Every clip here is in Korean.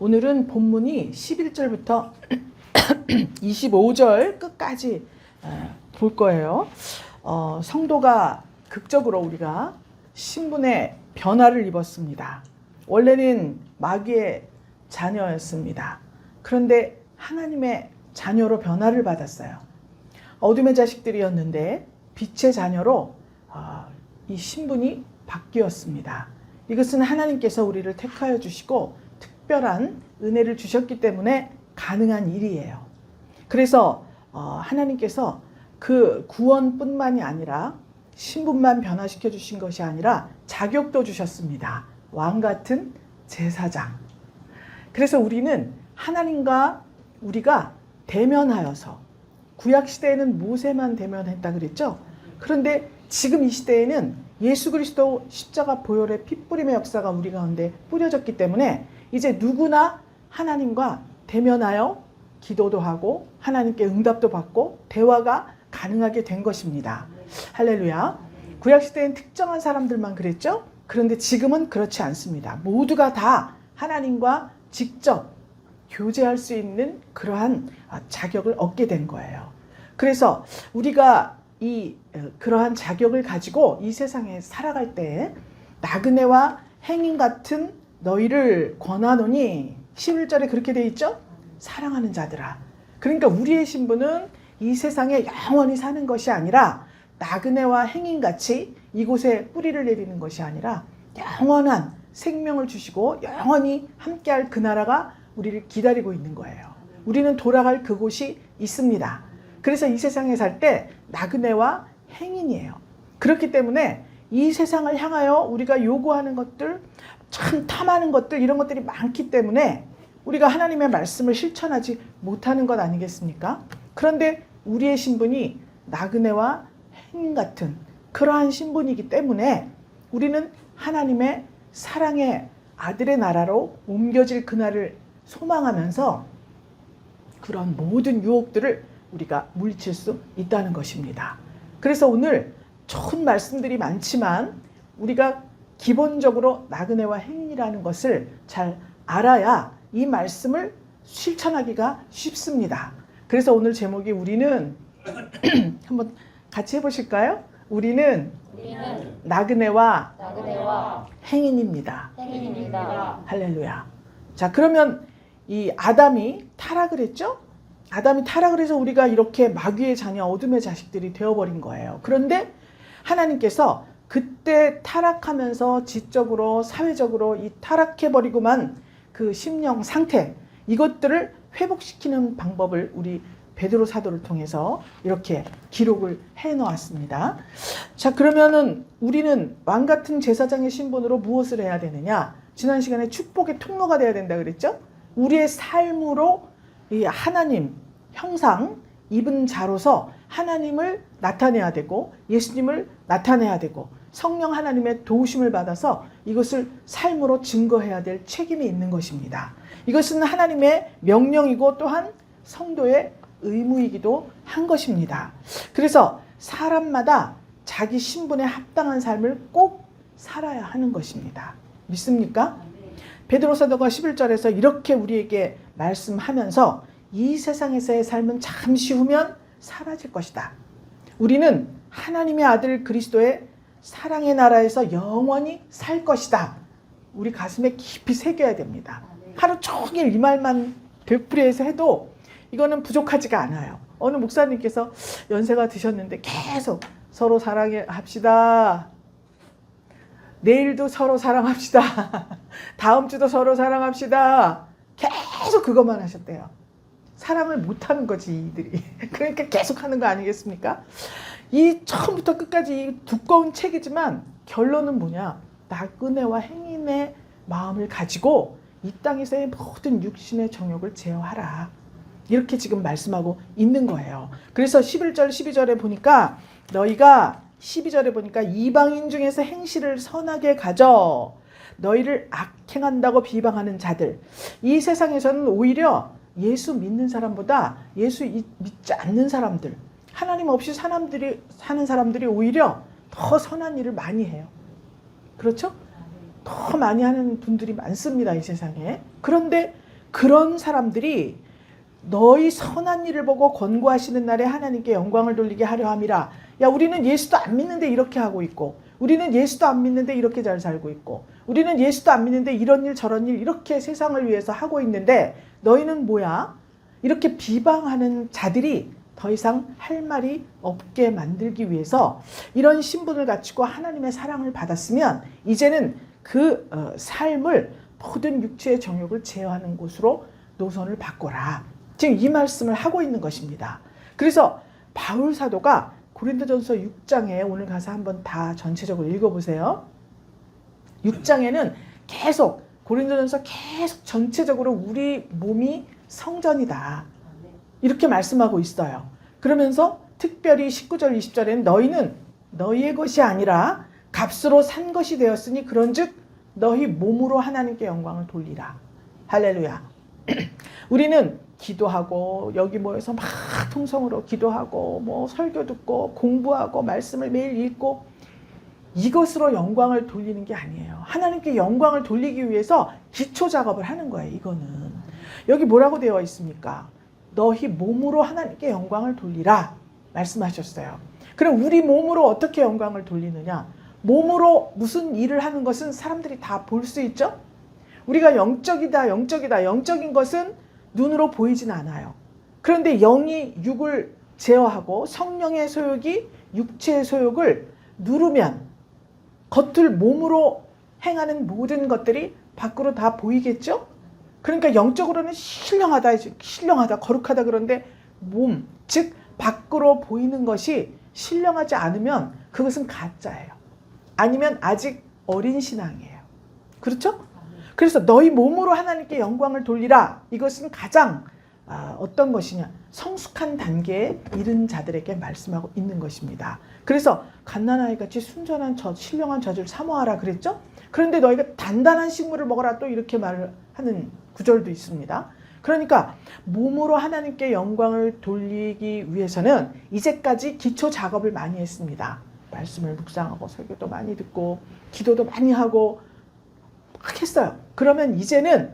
오늘은 본문이 11절부터 25절 끝까지 볼 거예요. 성도가 극적으로 우리가 신분의 변화를 입었습니다. 원래는 마귀의 자녀였습니다. 그런데 하나님의 자녀로 변화를 받았어요. 어둠의 자식들이었는데 빛의 자녀로 이 신분이 바뀌었습니다. 이것은 하나님께서 우리를 택하여 주시고 특별한 은혜를 주셨기 때문에 가능한 일이에요. 그래서 하나님께서 그 구원뿐만이 아니라 신분만 변화시켜 주신 것이 아니라 자격도 주셨습니다. 왕 같은 제사장. 그래서 우리는 하나님과 우리가 대면하여서, 구약시대에는 모세만 대면했다 그랬죠. 그런데 지금 이 시대에는 예수 그리스도 십자가 보혈의 핏뿌림의 역사가 우리 가운데 뿌려졌기 때문에 이제 누구나 하나님과 대면하여 기도도 하고 하나님께 응답도 받고 대화가 가능하게 된 것입니다. 할렐루야. 구약시대엔 특정한 사람들만 그랬죠. 그런데 지금은 그렇지 않습니다. 모두가 다 하나님과 직접 교제할 수 있는 그러한 자격을 얻게 된 거예요. 그래서 우리가 그러한 자격을 가지고 이 세상에 살아갈 때 나그네와 행인 같은 너희를 권하노니 11절에 그렇게 돼 있죠. 사랑하는 자들아. 그러니까 우리의 신분은 이 세상에 영원히 사는 것이 아니라 나그네와 행인같이 이곳에 뿌리를 내리는 것이 아니라 영원한 생명을 주시고 영원히 함께할 그 나라가 우리를 기다리고 있는 거예요. 우리는 돌아갈 그곳이 있습니다. 그래서 이 세상에 살 때 나그네와 행인이에요. 그렇기 때문에 이 세상을 향하여 우리가 요구하는 것들, 참 탐하는 것들, 이런 것들이 많기 때문에 우리가 하나님의 말씀을 실천하지 못하는 것 아니겠습니까? 그런데 우리의 신분이 나그네와 행인 같은 그러한 신분이기 때문에 우리는 하나님의 사랑의 아들의 나라로 옮겨질 그날을 소망하면서 그런 모든 유혹들을 우리가 물리칠 수 있다는 것입니다. 그래서 오늘 좋은 말씀들이 많지만 우리가 기본적으로 나그네와 행인이라는 것을 잘 알아야 이 말씀을 실천하기가 쉽습니다. 그래서 오늘 제목이 우리는 한번 같이 해보실까요? 우리는 나그네와 행인입니다. 할렐루야. 자, 그러면 이 아담이 타락을 했죠? 아담이 타락을 해서 우리가 이렇게 마귀의 자녀, 어둠의 자식들이 되어버린 거예요. 그런데 하나님께서 그때 타락하면서 지적으로, 사회적으로 이 타락해버리고만 그 심령 상태, 이것들을 회복시키는 방법을 우리 베드로 사도를 통해서 이렇게 기록을 해놓았습니다. 자, 그러면은 우리는 왕 같은 제사장의 신분으로 무엇을 해야 되느냐? 지난 시간에 축복의 통로가 돼야 된다 그랬죠? 우리의 삶으로 이 하나님 형상 입은 자로서 하나님을 나타내야 되고 예수님을 나타내야 되고 성령 하나님의 도우심을 받아서 이것을 삶으로 증거해야 될 책임이 있는 것입니다. 이것은 하나님의 명령이고 또한 성도의 의무이기도 한 것입니다. 그래서 사람마다 자기 신분에 합당한 삶을 꼭 살아야 하는 것입니다. 믿습니까? 베드로 사도가 11절에서 이렇게 우리에게 말씀하면서 이 세상에서의 삶은 잠시 후면 사라질 것이다. 우리는 하나님의 아들 그리스도의 사랑의 나라에서 영원히 살 것이다. 우리 가슴에 깊이 새겨야 됩니다. 하루 종일 이 말만 되풀이해서 해도 이거는 부족하지가 않아요. 어느 목사님께서 연세가 드셨는데 계속 서로 사랑합시다. 내일도 서로 사랑합시다. 다음 주도 서로 사랑합시다. 계속 그것만 하셨대요. 사랑을 못하는 거지 이들이. 그러니까 계속 하는 거 아니겠습니까? 이 처음부터 끝까지 이 두꺼운 책이지만 결론은 뭐냐? 나그네와 행인의 마음을 가지고 이 땅에서의 모든 육신의 정욕을 제어하라. 이렇게 지금 말씀하고 있는 거예요. 그래서 11절 12절에 보니까 너희가 12절에 보니까 이방인 중에서 행실을 선하게 가져 너희를 악행한다고 비방하는 자들. 이 세상에서는 오히려 예수 믿는 사람보다 예수 믿지 않는 사람들, 하나님 없이 사는 사람들이 오히려 더 선한 일을 많이 해요. 그렇죠? 더 많이 하는 분들이 많습니다, 이 세상에. 그런데 그런 사람들이 너희 선한 일을 보고 권고하시는 날에 하나님께 영광을 돌리게 하려 함이라. 야, 우리는 예수도 안 믿는데 이렇게 하고 있고, 우리는 예수도 안 믿는데 이렇게 잘 살고 있고, 우리는 예수도 안 믿는데 이런 일 저런 일 이렇게 세상을 위해서 하고 있는데 너희는 뭐야? 이렇게 비방하는 자들이 더 이상 할 말이 없게 만들기 위해서 이런 신분을 갖추고 하나님의 사랑을 받았으면 이제는 그 삶을 모든 육체의 정욕을 제어하는 곳으로 노선을 바꿔라. 지금 이 말씀을 하고 있는 것입니다. 그래서 바울 사도가 고린도전서 6장에 오늘 가서 한번 다 전체적으로 읽어보세요. 6장에는 계속 고린도전서 계속 전체적으로 우리 몸이 성전이다. 이렇게 말씀하고 있어요. 그러면서 특별히 19절 20절에는 너희는 너희의 것이 아니라 값으로 산 것이 되었으니 그런즉 너희 몸으로 하나님께 영광을 돌리라. 할렐루야. 우리는 기도하고 여기 모여서 막 통성으로 기도하고 뭐 설교 듣고 공부하고 말씀을 매일 읽고 이것으로 영광을 돌리는 게 아니에요. 하나님께 영광을 돌리기 위해서 기초 작업을 하는 거예요. 이거는 여기 뭐라고 되어 있습니까? 너희 몸으로 하나님께 영광을 돌리라 말씀하셨어요. 그럼 우리 몸으로 어떻게 영광을 돌리느냐? 몸으로 무슨 일을 하는 것은 사람들이 다 볼 수 있죠? 우리가 영적이다, 영적이다. 영적인 것은 눈으로 보이진 않아요. 그런데 영이 육을 제어하고 성령의 소욕이 육체의 소욕을 누르면 겉을 몸으로 행하는 모든 것들이 밖으로 다 보이겠죠? 그러니까 영적으로는 신령하다, 거룩하다. 그런데 몸, 즉 밖으로 보이는 것이 신령하지 않으면 그것은 가짜예요. 아니면 아직 어린 신앙이에요. 그렇죠? 그래서 너희 몸으로 하나님께 영광을 돌리라. 이것은 가장 어떤 것이냐? 성숙한 단계에 이른 자들에게 말씀하고 있는 것입니다. 그래서 갓난아이같이 순전한 신령한 젖을 사모하라 그랬죠? 그런데 너희가 단단한 식물을 먹어라 또 이렇게 말을 하는 구절도 있습니다. 그러니까 몸으로 하나님께 영광을 돌리기 위해서는 이제까지 기초 작업을 많이 했습니다. 말씀을 묵상하고 설교도 많이 듣고 기도도 많이 하고 막 했어요. 그러면 이제는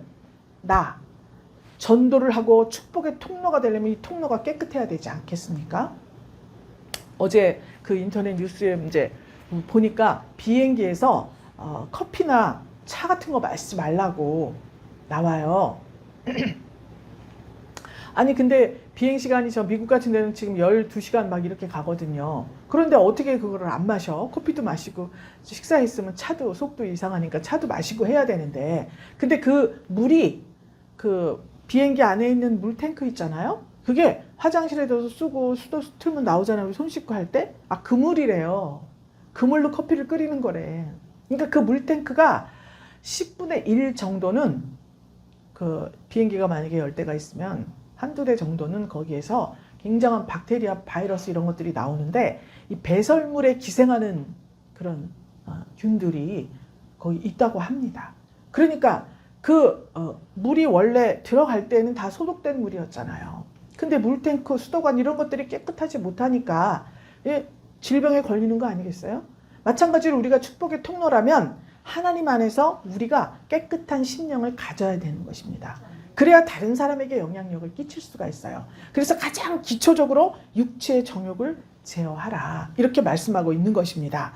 전도를 하고 축복의 통로가 되려면 이 통로가 깨끗해야 되지 않겠습니까? 어제 그 인터넷 뉴스에 이제 보니까 비행기에서 커피나 차 같은 거 마시지 말라고 나와요. 아니 근데 비행시간이 저 미국 같은 데는 지금 12시간 막 이렇게 가거든요. 그런데 어떻게 그거를 안 마셔? 커피도 마시고 식사했으면 차도 속도 이상하니까 차도 마시고 해야 되는데 근데 그 물이 그 비행기 안에 있는 물탱크 있잖아요. 그게 화장실에 둬서 쓰고 수도 틀면 나오잖아요. 손 씻고 할 때. 그 물이래요. 그 물로 커피를 끓이는 거래. 그러니까 그 물탱크가 10분의 1 정도는 그 비행기가 만약에 10대가 있으면 한두 대 정도는 거기에서 굉장한 박테리아, 바이러스 이런 것들이 나오는데 이 배설물에 기생하는 그런 균들이 거기 있다고 합니다. 그러니까 그 물이 원래 들어갈 때는 다 소독된 물이었잖아요. 근데 물탱크, 수도관 이런 것들이 깨끗하지 못하니까 질병에 걸리는 거 아니겠어요? 마찬가지로 우리가 축복의 통로라면 하나님 안에서 우리가 깨끗한 심령을 가져야 되는 것입니다. 그래야 다른 사람에게 영향력을 끼칠 수가 있어요. 그래서 가장 기초적으로 육체의 정욕을 제어하라. 이렇게 말씀하고 있는 것입니다.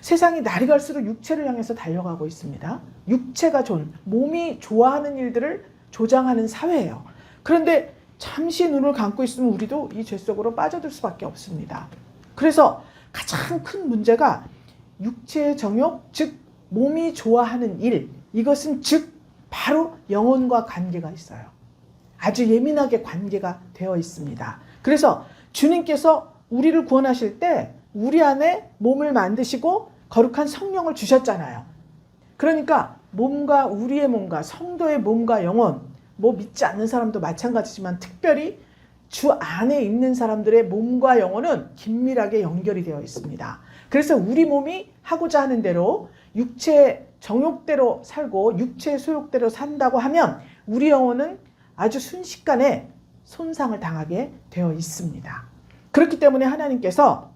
세상이 날이 갈수록 육체를 향해서 달려가고 있습니다. 육체가 몸이 좋아하는 일들을 조장하는 사회예요. 그런데 잠시 눈을 감고 있으면 우리도 이 죄 속으로 빠져들 수밖에 없습니다. 그래서 가장 큰 문제가 육체의 정욕, 즉 몸이 좋아하는 일, 이것은 즉 바로 영혼과 관계가 있어요. 아주 예민하게 관계가 되어 있습니다. 그래서 주님께서 우리를 구원하실 때 우리 안에 몸을 만드시고 거룩한 성령을 주셨잖아요. 그러니까 우리의 몸과 성도의 몸과 영혼, 믿지 않는 사람도 마찬가지지만 특별히 주 안에 있는 사람들의 몸과 영혼은 긴밀하게 연결이 되어 있습니다. 그래서 우리 몸이 하고자 하는 대로 육체의 정욕대로 살고 육체의 소욕대로 산다고 하면 우리 영혼은 아주 순식간에 손상을 당하게 되어 있습니다. 그렇기 때문에 하나님께서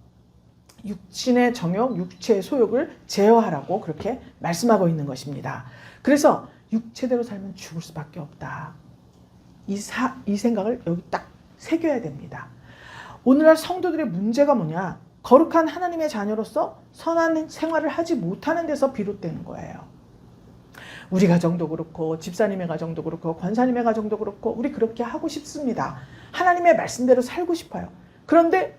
육신의 정욕, 육체의 소욕을 제어하라고 그렇게 말씀하고 있는 것입니다. 그래서 육체대로 살면 죽을 수밖에 없다. 이 생각을 여기 딱 새겨야 됩니다. 오늘날 성도들의 문제가 뭐냐? 거룩한 하나님의 자녀로서 선한 생활을 하지 못하는 데서 비롯되는 거예요. 우리 가정도 그렇고 집사님의 가정도 그렇고 권사님의 가정도 그렇고 우리 그렇게 하고 싶습니다. 하나님의 말씀대로 살고 싶어요. 그런데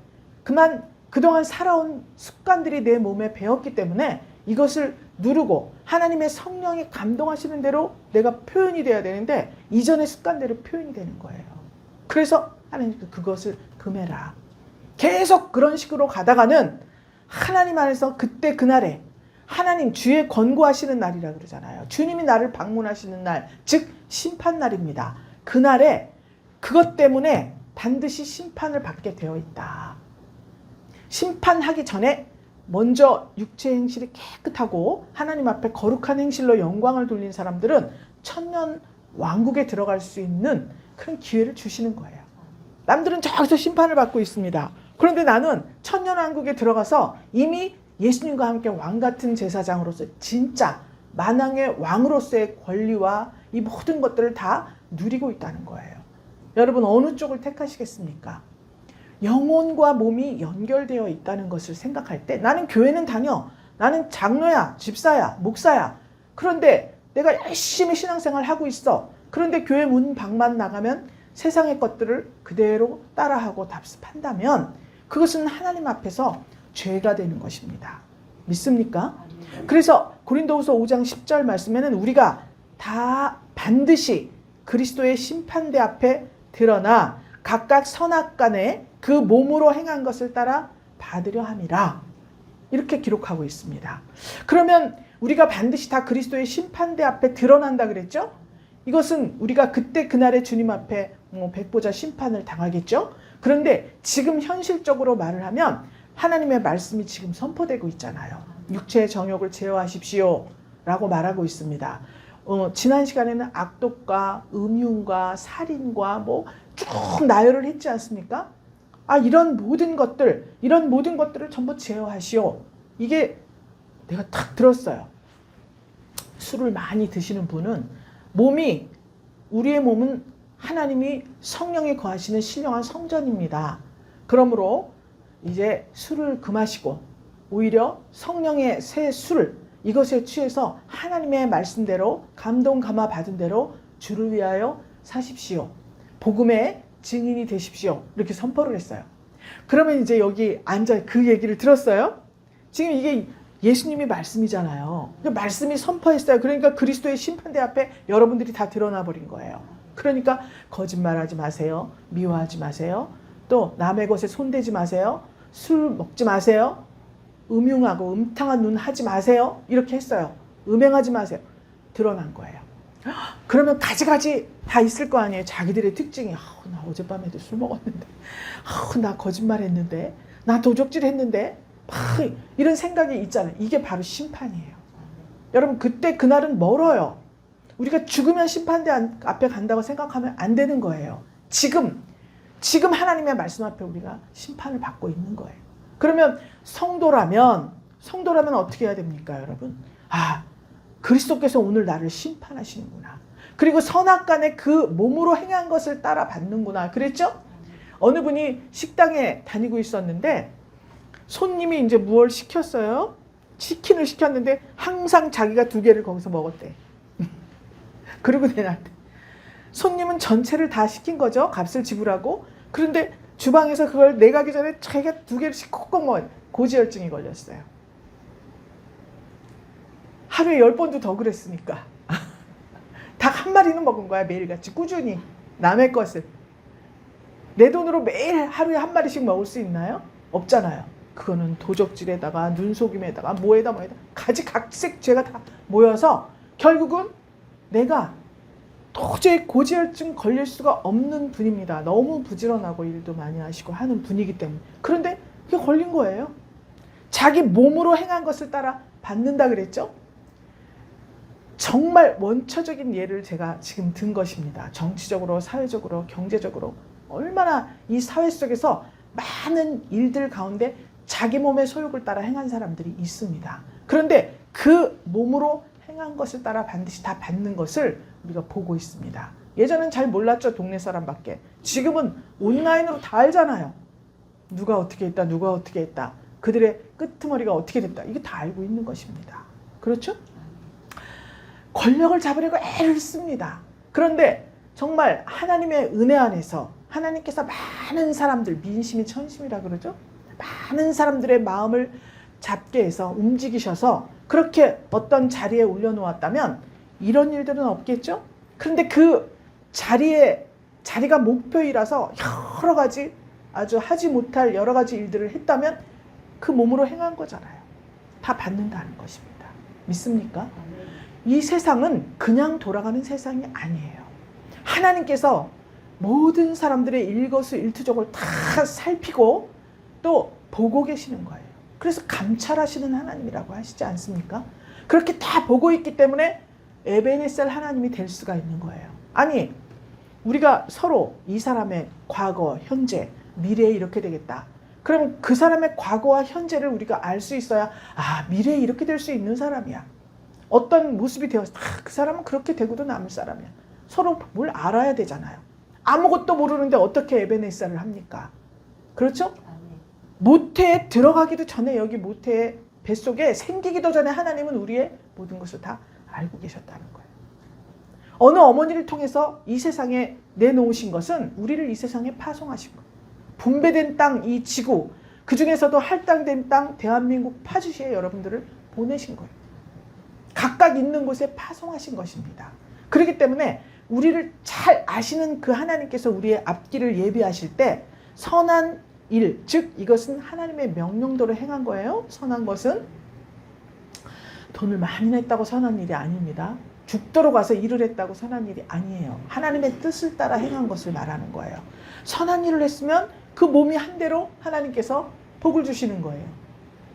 그동안 살아온 습관들이 내 몸에 배었기 때문에 이것을 누르고 하나님의 성령이 감동하시는 대로 내가 표현이 돼야 되는데 이전의 습관대로 표현이 되는 거예요. 그래서 하나님께서 그것을 금해라. 계속 그런 식으로 가다가는 하나님 안에서 그때 그날에 하나님 주의 권고하시는 날이라 그러잖아요. 주님이 나를 방문하시는 날, 즉 심판날입니다. 그날에 그것 때문에 반드시 심판을 받게 되어 있다. 심판하기 전에 먼저 육체 행실이 깨끗하고 하나님 앞에 거룩한 행실로 영광을 돌린 사람들은 천년 왕국에 들어갈 수 있는 그런 기회를 주시는 거예요. 남들은 저기서 심판을 받고 있습니다. 그런데 나는 천년 왕국에 들어가서 이미 예수님과 함께 왕 같은 제사장으로서 진짜 만왕의 왕으로서의 권리와 이 모든 것들을 다 누리고 있다는 거예요. 여러분 어느 쪽을 택하시겠습니까? 영혼과 몸이 연결되어 있다는 것을 생각할 때 나는 교회는 다녀. 나는 장로야, 집사야, 목사야. 그런데 내가 열심히 신앙생활 하고 있어. 그런데 교회 문 밖만 나가면 세상의 것들을 그대로 따라하고 답습한다면 그것은 하나님 앞에서 죄가 되는 것입니다. 믿습니까? 그래서 고린도후서 5장 10절 말씀에는 우리가 다 반드시 그리스도의 심판대 앞에 드러나 각각 선악간에 그 몸으로 행한 것을 따라 받으려 함이라. 이렇게 기록하고 있습니다. 그러면 우리가 반드시 다 그리스도의 심판대 앞에 드러난다 그랬죠? 이것은 우리가 그때 그날의 주님 앞에 백보자 심판을 당하겠죠? 그런데 지금 현실적으로 말을 하면 하나님의 말씀이 지금 선포되고 있잖아요. 육체의 정욕을 제어하십시오 라고 말하고 있습니다. 지난 시간에는 악독과 음흉과 살인과 쭉 나열을 했지 않습니까? 이런 모든 것들을 전부 제어하시오. 이게 내가 딱 들었어요. 술을 많이 드시는 분은 우리의 몸은 하나님이 성령이 거하시는 신령한 성전입니다. 그러므로 이제 술을 금하시고 오히려 성령의 새 술 이것에 취해서 하나님의 말씀대로 감동 감화 받은 대로 주를 위하여 사십시오. 복음의 증인이 되십시오. 이렇게 선포를 했어요. 그러면 이제 여기 앉아 그 얘기를 들었어요. 지금 이게 예수님이 말씀이잖아요. 말씀이 선포했어요. 그러니까 그리스도의 심판대 앞에 여러분들이 다 드러나 버린 거예요. 그러니까 거짓말하지 마세요. 미워하지 마세요. 또 남의 것에 손대지 마세요. 술 먹지 마세요. 음흉하고 음탕한 눈 하지 마세요. 이렇게 했어요. 음행하지 마세요. 드러난 거예요. 그러면 가지가지 다 있을 거 아니에요. 자기들의 특징이 나 어젯밤에도 술 먹었는데 나 거짓말했는데 나 도적질 했는데 이런 생각이 있잖아요. 이게 바로 심판이에요. 여러분 그때 그날은 멀어요. 우리가 죽으면 심판대 앞에 간다고 생각하면 안 되는 거예요. 지금 하나님의 말씀 앞에 우리가 심판을 받고 있는 거예요. 그러면 성도라면 어떻게 해야 됩니까, 여러분? 그리스도께서 오늘 나를 심판하시는구나. 그리고 선악간에 그 몸으로 행한 것을 따라 받는구나. 그랬죠? 어느 분이 식당에 다니고 있었는데 손님이 이제 무얼 시켰어요? 치킨을 시켰는데 항상 자기가 2개를 거기서 먹었대. 그리고 내놨대. 손님은 전체를 다 시킨 거죠. 값을 지불하고. 그런데 주방에서 그걸 내가기 전에 자기가 2개씩 콕콕 먹어요. 고지혈증이 걸렸어요. 하루에 10번도 더 그랬으니까. 닭 한 마리는 먹은 거야. 매일같이 꾸준히. 남의 것을. 내 돈으로 매일 하루에 한 마리씩 먹을 수 있나요? 없잖아요. 그거는 도적질에다가 눈속임에다가 뭐에다 가지각색 죄가 다 모여서 결국은 내가 도저히 고지혈증 걸릴 수가 없는 분입니다. 너무 부지런하고 일도 많이 하시고 하는 분이기 때문에. 그런데 그게 걸린 거예요. 자기 몸으로 행한 것을 따라 받는다 그랬죠? 정말 원초적인 예를 제가 지금 든 것입니다. 정치적으로, 사회적으로, 경제적으로 얼마나 이 사회 속에서 많은 일들 가운데 자기 몸의 소욕을 따라 행한 사람들이 있습니다. 그런데 그 몸으로 행한 것을 따라 반드시 다 받는 것을 우리가 보고 있습니다. 예전엔 잘 몰랐죠. 동네 사람밖에. 지금은 온라인으로 다 알잖아요. 누가 어떻게 했다, 누가 어떻게 했다, 그들의 끄트머리가 어떻게 됐다, 이게 다 알고 있는 것입니다. 그렇죠? 권력을 잡으려고 애를 씁니다. 그런데 정말 하나님의 은혜 안에서 하나님께서 많은 사람들, 민심이 천심이라 그러죠. 많은 사람들의 마음을 잡게 해서 움직이셔서 그렇게 어떤 자리에 올려놓았다면 이런 일들은 없겠죠. 그런데 그 자리가 목표이라서 여러 가지 아주 하지 못할 여러 가지 일들을 했다면 그 몸으로 행한 거잖아요. 다 받는다는 것입니다. 믿습니까? 이 세상은 그냥 돌아가는 세상이 아니에요. 하나님께서 모든 사람들의 일거수일투족을 다 살피고 또 보고 계시는 거예요. 그래서 감찰하시는 하나님이라고 하시지 않습니까? 그렇게 다 보고 있기 때문에 에베네셀 하나님이 될 수가 있는 거예요. 아니, 우리가 서로 이 사람의 과거, 현재, 미래에 이렇게 되겠다. 그럼 그 사람의 과거와 현재를 우리가 알 수 있어야 미래에 이렇게 될 수 있는 사람이야. 어떤 모습이 되어서 그 사람은 그렇게 되고도 남을 사람이야. 서로 뭘 알아야 되잖아요. 아무것도 모르는데 어떻게 에베네셀을 합니까? 그렇죠? 모태에 들어가기도 전에 여기 모태의 뱃속에 생기기도 전에 하나님은 우리의 모든 것을 다 알고 계셨다는 거예요. 어느 어머니를 통해서 이 세상에 내놓으신 것은 우리를 이 세상에 파송하신 거예요. 분배된 땅, 이 지구, 그 중에서도 할당된 땅, 대한민국 파주시에 여러분들을 보내신 거예요. 각각 있는 곳에 파송하신 것입니다. 그렇기 때문에 우리를 잘 아시는 그 하나님께서 우리의 앞길을 예비하실 때 선한 일, 즉 이것은 하나님의 명령대로 행한 거예요. 선한 것은 돈을 많이 냈다고 선한 일이 아닙니다. 죽도록 와서 일을 했다고 선한 일이 아니에요. 하나님의 뜻을 따라 행한 것을 말하는 거예요. 선한 일을 했으면 그 몸이 한 대로 하나님께서 복을 주시는 거예요.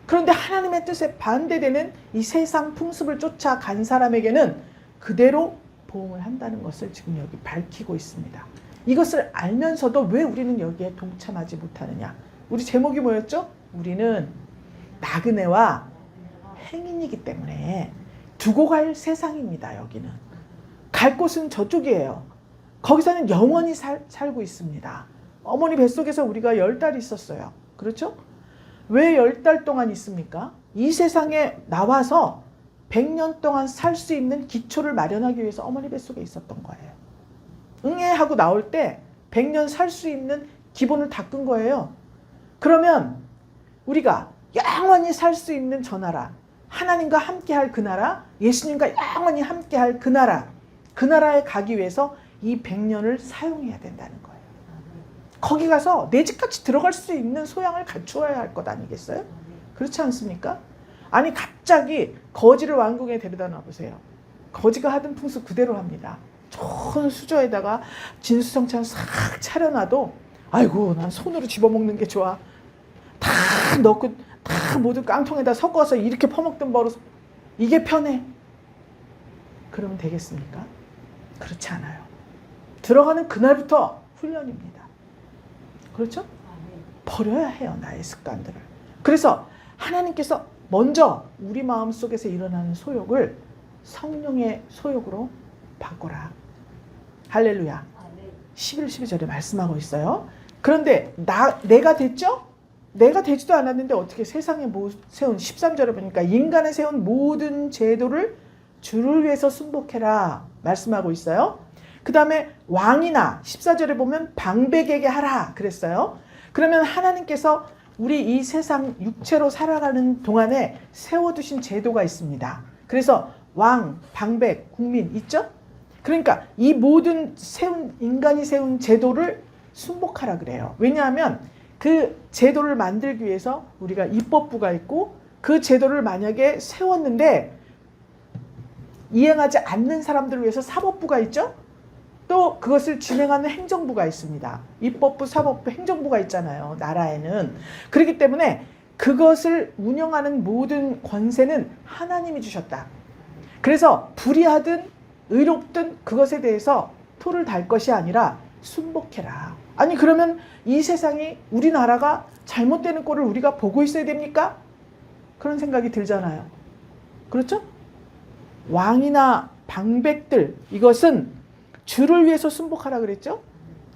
그런데 하나님의 뜻에 반대되는 이 세상 풍습을 쫓아간 사람에게는 그대로 보응을 한다는 것을 지금 여기 밝히고 있습니다. 이것을 알면서도 왜 우리는 여기에 동참하지 못하느냐? 우리 제목이 뭐였죠? 우리는 나그네와 행인이기 때문에 두고 갈 세상입니다. 여기는 갈 곳은 저쪽이에요. 거기서는 영원히 살고 있습니다. 어머니 뱃속에서 우리가 10달이 있었어요. 그렇죠? 왜 10달 동안 있습니까? 이 세상에 나와서 100년 동안 살 수 있는 기초를 마련하기 위해서 어머니 뱃속에 있었던 거예요. 응애하고 나올 때 100년 살 수 있는 기본을 닦은 거예요. 그러면 우리가 영원히 살 수 있는 저 나라, 하나님과 함께할 그 나라, 예수님과 영원히 함께할 그 나라, 그 나라에 가기 위해서 이 100년을 사용해야 된다는 거예요. 거기 가서 내 집같이 들어갈 수 있는 소양을 갖추어야 할 것 아니겠어요? 그렇지 않습니까? 아니 갑자기 거지를 왕궁에 데려다 놔보세요. 거지가 하던 풍습 그대로 합니다. 좋은 수저에다가 진수성찬 싹 차려놔도 아이고 난 손으로 집어먹는 게 좋아. 다 넣고 다 모두 깡통에다 섞어서 이렇게 퍼먹던 버릇 이게 편해. 그러면 되겠습니까? 그렇지 않아요. 들어가는 그날부터 훈련입니다. 그렇죠? 버려야 해요. 나의 습관들을. 그래서 하나님께서 먼저 우리 마음속에서 일어나는 소욕을 성령의 소욕으로 바꿔라. 할렐루야. 11, 12절에 말씀하고 있어요. 그런데 내가 됐죠? 내가 되지도 않았는데 어떻게 세상에 세운 13절에 보니까 인간에 세운 모든 제도를 주를 위해서 순복해라 말씀하고 있어요. 그 다음에 왕이나 14절에 보면 방백에게 하라 그랬어요. 그러면 하나님께서 우리 이 세상 육체로 살아가는 동안에 세워두신 제도가 있습니다. 그래서 왕, 방백, 국민 있죠? 그러니까 이 모든 인간이 세운 제도를 순복하라 그래요. 왜냐하면 그 제도를 만들기 위해서 우리가 입법부가 있고 그 제도를 만약에 세웠는데 이행하지 않는 사람들을 위해서 사법부가 있죠? 또 그것을 진행하는 행정부가 있습니다. 입법부, 사법부, 행정부가 있잖아요. 나라에는. 그렇기 때문에 그것을 운영하는 모든 권세는 하나님이 주셨다. 그래서 불의하든 의롭든 그것에 대해서 토를 달 것이 아니라 순복해라. 아니 그러면 이 세상이 우리나라가 잘못되는 꼴을 우리가 보고 있어야 됩니까? 그런 생각이 들잖아요. 그렇죠? 왕이나 방백들 이것은 주를 위해서 순복하라 그랬죠?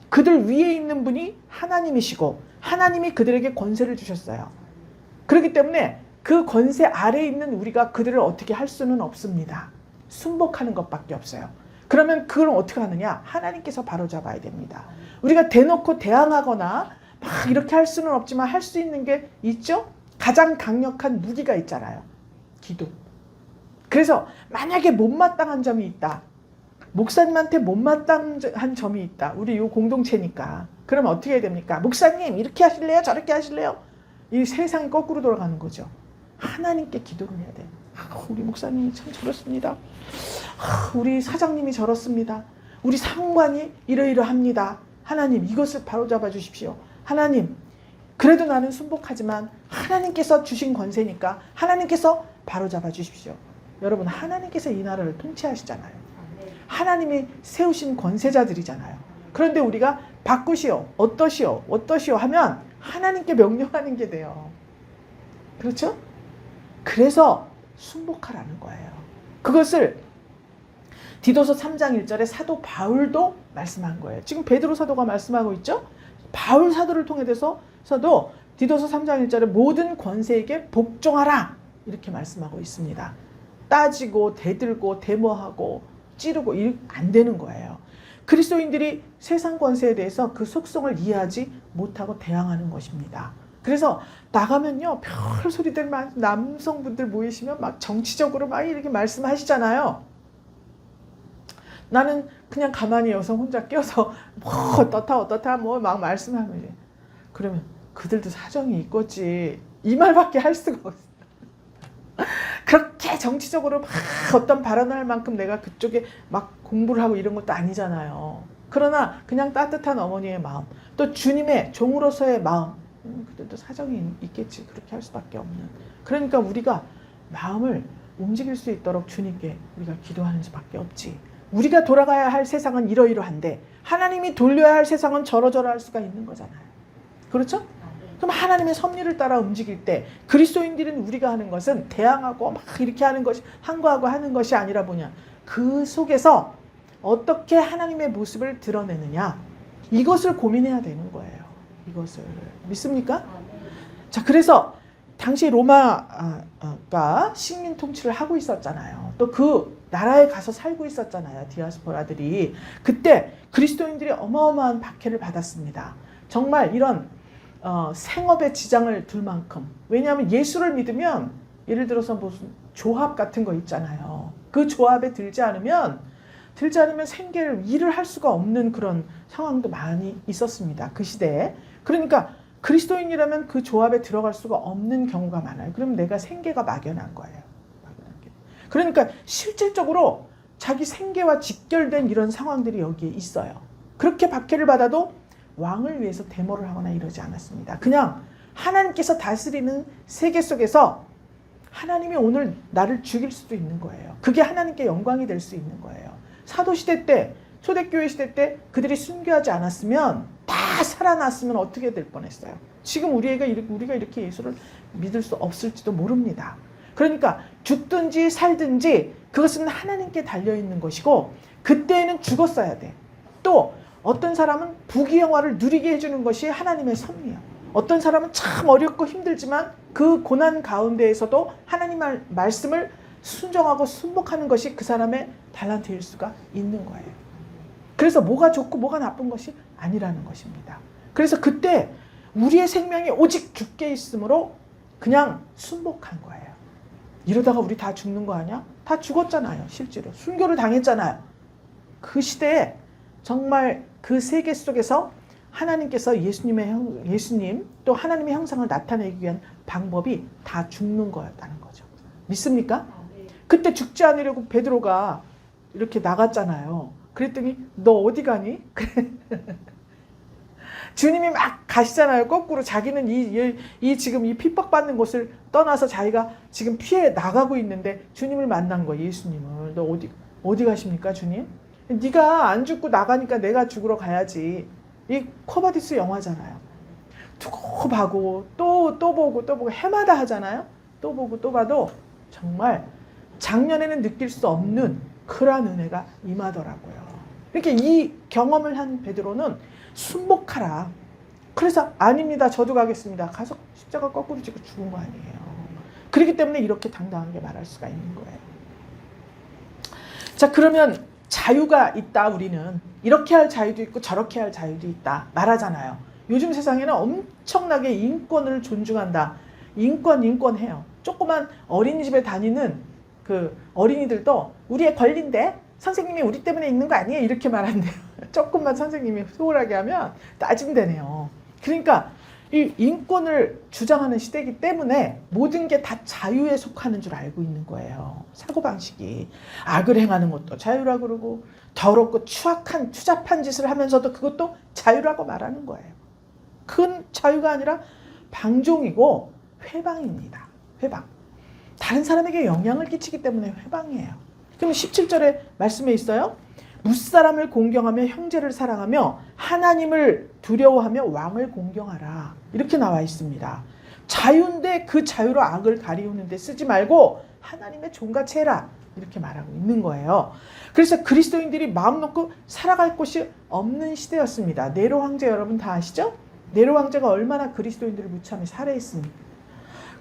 그들 위에 있는 분이 하나님이시고 하나님이 그들에게 권세를 주셨어요. 그렇기 때문에 그 권세 아래에 있는 우리가 그들을 어떻게 할 수는 없습니다. 순복하는 것밖에 없어요. 그러면 그걸 어떻게 하느냐? 하나님께서 바로잡아야 됩니다. 우리가 대놓고 대항하거나 막 이렇게 할 수는 없지만 할 수 있는 게 있죠? 가장 강력한 무기가 있잖아요. 기도. 그래서 만약에 못마땅한 점이 있다. 목사님한테 못마땅한 점이 있다. 우리 이 공동체니까. 그러면 어떻게 해야 됩니까? 목사님 이렇게 하실래요? 저렇게 하실래요? 이 세상이 거꾸로 돌아가는 거죠. 하나님께 기도를 해야 돼요. 우리 목사님이 참 저렇습니다. 우리 사장님이 저렇습니다. 우리 상관이 이러이러합니다. 하나님 이것을 바로잡아 주십시오. 하나님 그래도 나는 순복하지만 하나님께서 주신 권세니까 하나님께서 바로잡아 주십시오. 여러분 하나님께서 이 나라를 통치하시잖아요. 하나님이 세우신 권세자들이잖아요. 그런데 우리가 바꾸시오, 어떠시오, 어떠시오 하면 하나님께 명령하는 게 돼요. 그렇죠? 그래서 순복하라는 거예요. 그것을 디도서 3장 1절에 사도 바울도 말씀한 거예요. 지금 베드로 사도가 말씀하고 있죠? 바울 사도를 통해서도 디도서 3장 1절에 모든 권세에게 복종하라 이렇게 말씀하고 있습니다. 따지고 대들고 데모하고 찌르고 안 되는 거예요. 그리스도인들이 세상 권세에 대해서 그 속성을 이해하지 못하고 대항하는 것입니다. 그래서 나가면요 별 소리들 남성분들 모이시면 막 정치적으로 막 이렇게 말씀하시잖아요. 나는 그냥 가만히 여기서 혼자 껴서 뭐 어떻다 뭐 막 말씀하면 그러면 그들도 사정이 있겠지 이 말밖에 할 수가 없어요. 그렇게 정치적으로 막 어떤 발언을 할 만큼 내가 그쪽에 막 공부를 하고 이런 것도 아니잖아요. 그러나 그냥 따뜻한 어머니의 마음 또 주님의 종으로서의 마음 그들도 사정이 있겠지. 그렇게 할 수밖에 없는. 그러니까 우리가 마음을 움직일 수 있도록 주님께 우리가 기도하는 수밖에 없지. 우리가 돌아가야 할 세상은 이러이러한데 하나님이 돌려야 할 세상은 저러저러할 수가 있는 거잖아요. 그렇죠? 그럼 하나님의 섭리를 따라 움직일 때 그리스도인들은 우리가 하는 것은 대항하고 막 이렇게 하는 것이 항거하고 하는 것이 아니라 뭐냐 그 속에서 어떻게 하나님의 모습을 드러내느냐 이것을 고민해야 되는 거예요. 이것을 믿습니까? 자 그래서 당시 로마가 식민 통치를 하고 있었잖아요. 또 그 나라에 가서 살고 있었잖아요. 디아스포라들이. 그때 그리스도인들이 어마어마한 박해를 받았습니다. 정말 이런 생업에 지장을 둘 만큼. 왜냐하면 예수를 믿으면 예를 들어서 무슨 조합 같은 거 있잖아요. 그 조합에 들지 않으면 생계를 일을 할 수가 없는 그런 상황도 많이 있었습니다. 그 시대에. 그러니까 그리스도인이라면 그 조합에 들어갈 수가 없는 경우가 많아요. 그럼 내가 생계가 막연한 거예요. 그러니까 실질적으로 자기 생계와 직결된 이런 상황들이 여기에 있어요. 그렇게 박해를 받아도 왕을 위해서 데모를 하거나 이러지 않았습니다. 그냥 하나님께서 다스리는 세계 속에서 하나님이 오늘 나를 죽일 수도 있는 거예요. 그게 하나님께 영광이 될 수 있는 거예요. 사도시대 때, 초대교회 시대 때 그들이 순교하지 않았으면 다 살아났으면 어떻게 될 뻔했어요. 지금 우리가 이렇게 예수를 믿을 수 없을지도 모릅니다. 그러니까 죽든지 살든지 그것은 하나님께 달려있는 것이고 그때에는 죽었어야 돼. 또 어떤 사람은 부귀영화를 누리게 해주는 것이 하나님의 섭리예요. 어떤 사람은 참 어렵고 힘들지만 그 고난 가운데에서도 하나님의 말씀을 순종하고 순복하는 것이 그 사람의 달란트일 수가 있는 거예요. 그래서 뭐가 좋고 뭐가 나쁜 것이 아니라는 것입니다. 그래서 그때 우리의 생명이 오직 죽게 있으므로 그냥 순복한 거예요. 이러다가 우리 다 죽는 거 아니야? 다 죽었잖아요. 실제로. 순교를 당했잖아요. 그 시대에 정말 그 세계 속에서 하나님께서 예수님 또 하나님의 형상을 나타내기 위한 방법이 다 죽는 거였다는 거죠. 믿습니까? 그때 죽지 않으려고 베드로가 이렇게 나갔잖아요. 그랬더니 너 어디 가니? 주님이 막 가시잖아요. 거꾸로 자기는 지금 이 핍박받는 곳을 떠나서 자기가 지금 피해 나가고 있는데 주님을 만난 거예요. 예수님을. 너 어디 가십니까 주님? 네가 안 죽고 나가니까 내가 죽으러 가야지. 이 코바디스 영화잖아요. 두고 봐고 또 보고 해마다 하잖아요. 또 보고 또 봐도 정말 작년에는 느낄 수 없는 그러한 은혜가 임하더라고요. 이렇게 이 경험을 한 베드로는 순복하라. 그래서 아닙니다. 저도 가겠습니다. 가서 십자가 거꾸로 지고 죽은 거 아니에요. 그렇기 때문에 이렇게 당당하게 말할 수가 있는 거예요. 자, 그러면 자유가 있다. 우리는 이렇게 할 자유도 있고 저렇게 할 자유도 있다 말하잖아요. 요즘 세상에는 엄청나게 인권을 존중한다. 인권해요. 조그만 어린이집에 다니는 그 어린이들도 우리의 권리인데 선생님이 우리 때문에 있는 거 아니에요? 이렇게 말한대요. 조금만 선생님이 소홀하게 하면 따진대네요. 그러니까 이 인권을 주장하는 시대이기 때문에 모든 게 다 자유에 속하는 줄 알고 있는 거예요. 사고방식이. 악을 행하는 것도 자유라고 그러고 더럽고 추악한 추잡한 짓을 하면서도 그것도 자유라고 말하는 거예요. 그건 자유가 아니라 방종이고 회방입니다. 회방. 다른 사람에게 영향을 끼치기 때문에 회방이에요. 그럼 17절에 말씀에 있어요. 무사람을 공경하며 형제를 사랑하며 하나님을 두려워하며 왕을 공경하라. 이렇게 나와 있습니다. 자유인데 그 자유로 악을 가리우는 데 쓰지 말고 하나님의 종같이 해라. 이렇게 말하고 있는 거예요. 그래서 그리스도인들이 마음 놓고 살아갈 곳이 없는 시대였습니다. 네로 황제 여러분 다 아시죠? 네로 황제가 얼마나 그리스도인들을 무참히 살해했습니까?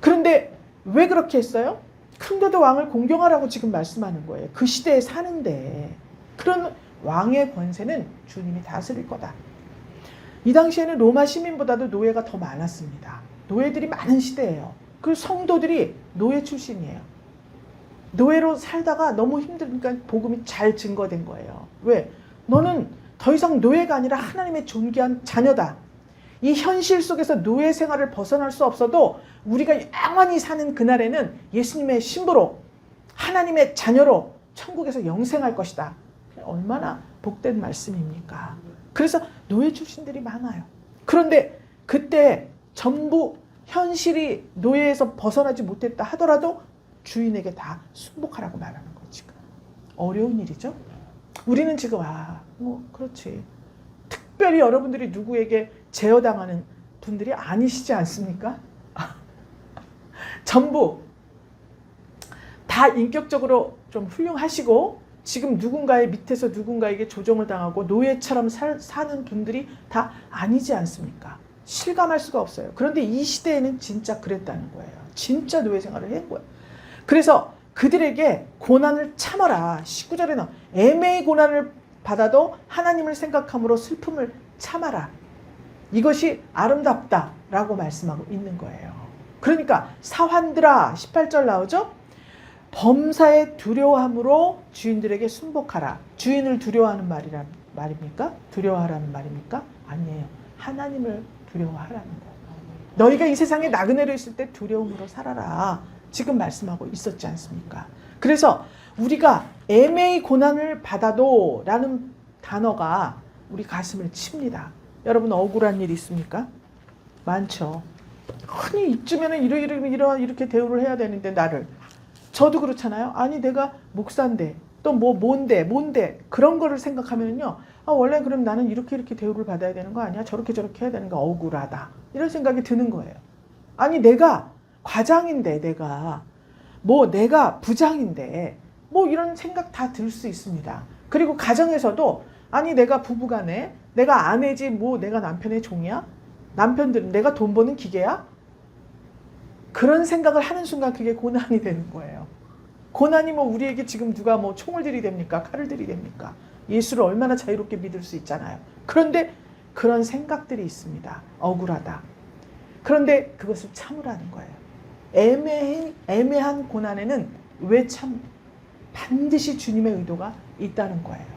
그런데 왜 그렇게 했어요? 그런데도 왕을 공경하라고 지금 말씀하는 거예요. 그 시대에 사는데 그런 왕의 권세는 주님이 다스릴 거다. 이 당시에는 로마 시민보다도 노예가 더 많았습니다. 노예들이 많은 시대예요. 그 성도들이 노예 출신이에요. 노예로 살다가 너무 힘드니까 복음이 잘 증거된 거예요. 왜? 너는 더 이상 노예가 아니라 하나님의 존귀한 자녀다. 이 현실 속에서 노예 생활을 벗어날 수 없어도 우리가 영원히 사는 그날에는 예수님의 신부로 하나님의 자녀로 천국에서 영생할 것이다. 얼마나 복된 말씀입니까? 그래서 노예 출신들이 많아요. 그런데 그때 전부 현실이 노예에서 벗어나지 못했다 하더라도 주인에게 다 순복하라고 말하는 거예요. 지금 어려운 일이죠. 우리는 지금 그렇지. 특별히 여러분들이 누구에게 제어당하는 분들이 아니시지 않습니까? 전부 다 인격적으로 좀 훌륭하시고 지금 누군가의 밑에서 누군가에게 조종을 당하고 노예처럼 사는 분들이 다 아니지 않습니까? 실감할 수가 없어요. 그런데 이 시대에는 진짜 그랬다는 거예요. 진짜 노예 생활을 한 거예요. 그래서 그들에게 고난을 참아라. 19절에는 애매히 고난을 받아도 하나님을 생각함으로 슬픔을 참아라. 이것이 아름답다라고 말씀하고 있는 거예요. 그러니까 사환들아 18절 나오죠? 범사에 두려워함으로 주인들에게 순복하라. 주인을 두려워하는 말입니까? 두려워하라는 말입니까? 아니에요. 하나님을 두려워하라는 거예요. 너희가 이 세상에 나그네로 있을 때 두려움으로 살아라. 지금 말씀하고 있었지 않습니까? 그래서 우리가 애매히 고난을 받아도 라는 단어가 우리 가슴을 칩니다. 여러분 억울한 일 있습니까? 많죠. 흔히 이쯤에는 이렇게 대우를 해야 되는데 나를. 저도 그렇잖아요. 아니 내가 목사인데 또 뭔데 그런 거를 생각하면요. 원래 그럼 나는 이렇게 대우를 받아야 되는 거 아니야? 저렇게 해야 되는 거 억울하다. 이런 생각이 드는 거예요. 아니 내가 과장인데 내가 부장인데 이런 생각 다 들 수 있습니다. 그리고 가정에서도 아니 내가 부부간에 내가 아내지 내가 남편의 종이야? 남편들은 내가 돈 버는 기계야? 그런 생각을 하는 순간 그게 고난이 되는 거예요. 고난이 우리에게 지금 누가 총을 들이댑니까? 칼을 들이댑니까? 예수를 얼마나 자유롭게 믿을 수 있잖아요. 그런데 그런 생각들이 있습니다. 억울하다. 그런데 그것을 참으라는 거예요. 애매한 고난에는 왜 반드시 주님의 의도가 있다는 거예요.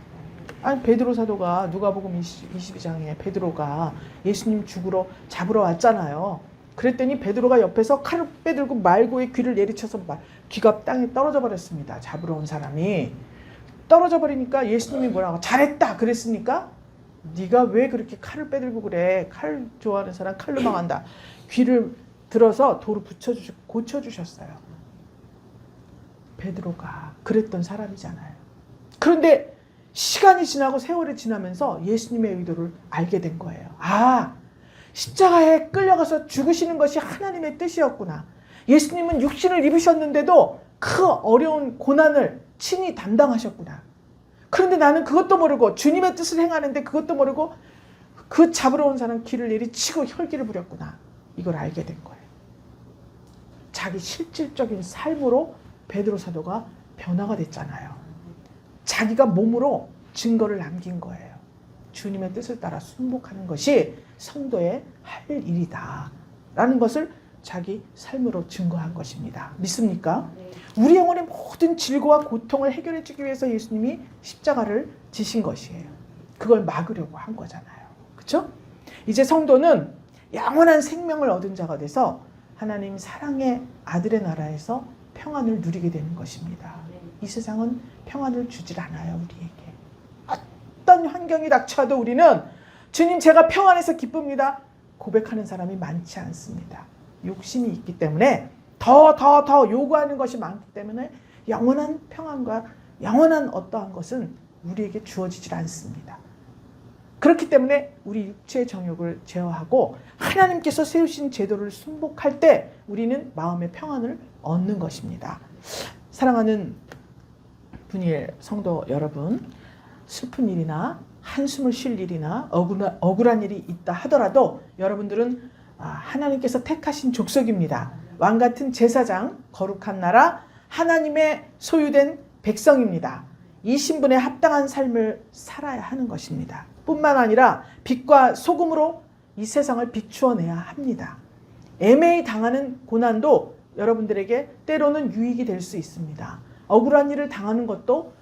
아니 베드로 사도가 누가복음 22장에 베드로가 예수님 잡으러 왔잖아요. 그랬더니 베드로가 옆에서 칼을 빼들고 말고의 귀를 내리쳐서 귀가 땅에 떨어져 버렸습니다. 잡으러 온 사람이 떨어져 버리니까 예수님이 뭐라고 잘했다 그랬으니까 네가 왜 그렇게 칼을 빼들고 그래? 칼 좋아하는 사람 칼로 망한다. 귀를 들어서 돌을 고쳐주셨어요. 베드로가 그랬던 사람이잖아요. 그런데 시간이 지나고 세월이 지나면서 예수님의 의도를 알게 된 거예요. 십자가에 끌려가서 죽으시는 것이 하나님의 뜻이었구나. 예수님은 육신을 입으셨는데도 그 어려운 고난을 친히 담당하셨구나. 그런데 나는 그것도 모르고 주님의 뜻을 행하는데 그것도 모르고 그 잡으러 온 사람 귀를 내리치고 혈기를 부렸구나. 이걸 알게 된 거예요. 자기 실질적인 삶으로 베드로 사도가 변화가 됐잖아요. 자기가 몸으로 증거를 남긴 거예요. 주님의 뜻을 따라 순복하는 것이 성도의 할 일이다 라는 것을 자기 삶으로 증거한 것입니다. 믿습니까? 우리 영혼의 모든 질고와 고통을 해결해 주기 위해서 예수님이 십자가를 지신 것이에요. 그걸 막으려고 한 거잖아요. 그렇죠? 이제 성도는 영원한 생명을 얻은 자가 돼서 하나님 사랑의 아들의 나라에서 평안을 누리게 되는 것입니다. 이 세상은 평안을 주질 않아요. 우리에게. 어떤 환경이 닥쳐도 우리는 주님 제가 평안해서 기쁩니다. 고백하는 사람이 많지 않습니다. 욕심이 있기 때문에 더 요구하는 것이 많기 때문에 영원한 평안과 영원한 어떠한 것은 우리에게 주어지질 않습니다. 그렇기 때문에 우리 육체의 정욕을 제어하고 하나님께서 세우신 제도를 순복할 때 우리는 마음의 평안을 얻는 것입니다. 사랑하는 분일 성도 여러분, 슬픈 일이나 한숨을 쉴 일이나 억울한 일이 있다 하더라도 여러분들은 하나님께서 택하신 족속입니다. 왕같은 제사장, 거룩한 나라, 하나님의 소유된 백성입니다. 이 신분에 합당한 삶을 살아야 하는 것입니다. 뿐만 아니라 빛과 소금으로 이 세상을 비추어내야 합니다. 애매히 당하는 고난도 여러분들에게 때로는 유익이 될 수 있습니다. 억울한 일을 당하는 것도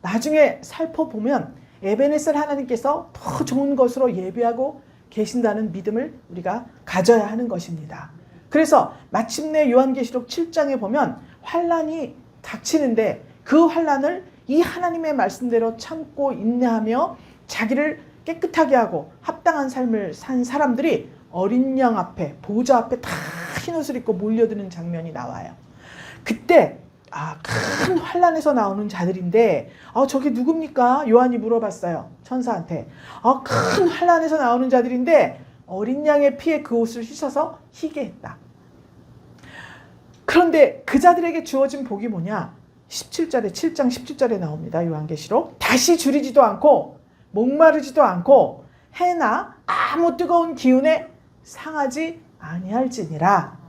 나중에 살펴보면 에베네셀 하나님께서 더 좋은 것으로 예비하고 계신다는 믿음을 우리가 가져야 하는 것입니다. 그래서 마침내 요한계시록 7장에 보면 환난이 닥치는데 그 환난을 이 하나님의 말씀대로 참고 인내하며 자기를 깨끗하게 하고 합당한 삶을 산 사람들이 어린 양 앞에 보좌 앞에 다 흰옷을 입고 몰려드는 장면이 나와요. 그때 큰 환난에서 나오는 자들인데 저게 누굽니까? 요한이 물어봤어요. 천사한테. 큰 환난에서 나오는 자들인데 어린 양의 피에 그 옷을 씻어서 희게 했다. 그런데 그 자들에게 주어진 복이 뭐냐? 7장 17절에 나옵니다. 요한계시록. 다시 줄이지도 않고 목마르지도 않고 해나 아무 뜨거운 기운에 상하지 아니할지니라.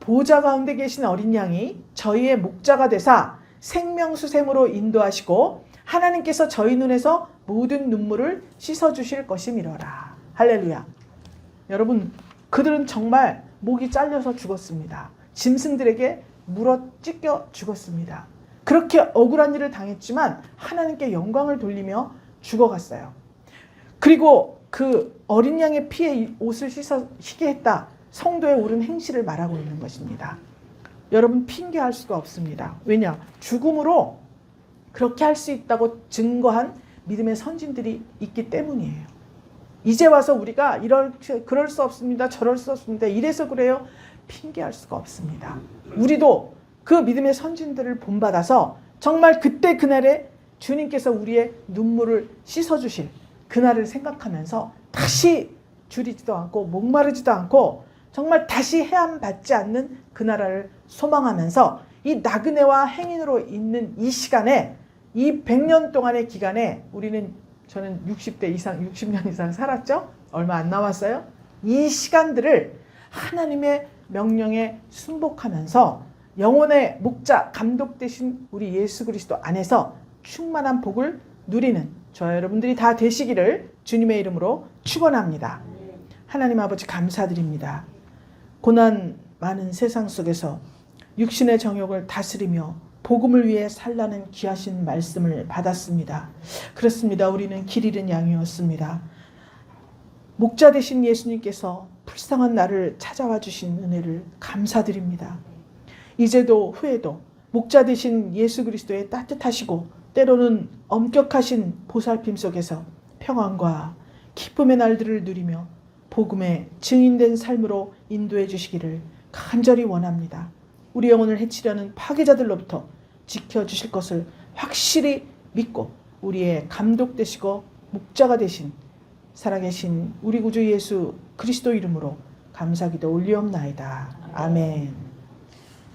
보좌 가운데 계신 어린 양이 저희의 목자가 되사 생명수샘으로 인도하시고 하나님께서 저희 눈에서 모든 눈물을 씻어주실 것이미러라. 할렐루야. 여러분, 그들은 정말 목이 잘려서 죽었습니다. 짐승들에게 물어 찢겨 죽었습니다. 그렇게 억울한 일을 당했지만 하나님께 영광을 돌리며 죽어갔어요. 그리고 그 어린 양의 피에 옷을 씻어 희게 했다. 성도의 옳은 행실을 말하고 있는 것입니다. 여러분, 핑계할 수가 없습니다. 왜냐? 죽음으로 그렇게 할 수 있다고 증거한 믿음의 선진들이 있기 때문이에요. 이제 와서 우리가 그럴 수 없습니다. 저럴 수 없습니다. 이래서 그래요. 핑계할 수가 없습니다. 우리도 그 믿음의 선진들을 본받아서 정말 그때 그날에 주님께서 우리의 눈물을 씻어주실 그날을 생각하면서 다시 줄이지도 않고 목마르지도 않고 정말 다시 해함받지 않는 그 나라를 소망하면서 이 나그네와 행인으로 있는 이 시간에 이 100년 동안의 기간에 저는 60대 이상 60년 이상 살았죠. 얼마 안 남았어요. 이 시간들을 하나님의 명령에 순복하면서 영혼의 목자 감독 되신 우리 예수 그리스도 안에서 충만한 복을 누리는 저와 여러분들이 다 되시기를 주님의 이름으로 축원합니다. 하나님 아버지 감사드립니다. 고난 많은 세상 속에서 육신의 정욕을 다스리며 복음을 위해 살라는 귀하신 말씀을 받았습니다. 그렇습니다. 우리는 길 잃은 양이었습니다. 목자 되신 예수님께서 불쌍한 나를 찾아와 주신 은혜를 감사드립니다. 이제도 후에도 목자 되신 예수 그리스도의 따뜻하시고 때로는 엄격하신 보살핌 속에서 평안과 기쁨의 날들을 누리며 복음의 증인된 삶으로 인도해 주시기를 간절히 원합니다. 우리 영혼을 해치려는 파괴자들로부터 지켜주실 것을 확실히 믿고 우리의 감독 되시고 목자가 되신 살아계신 우리 구주 예수 그리스도 이름으로 감사기도 올리옵나이다. 아멘.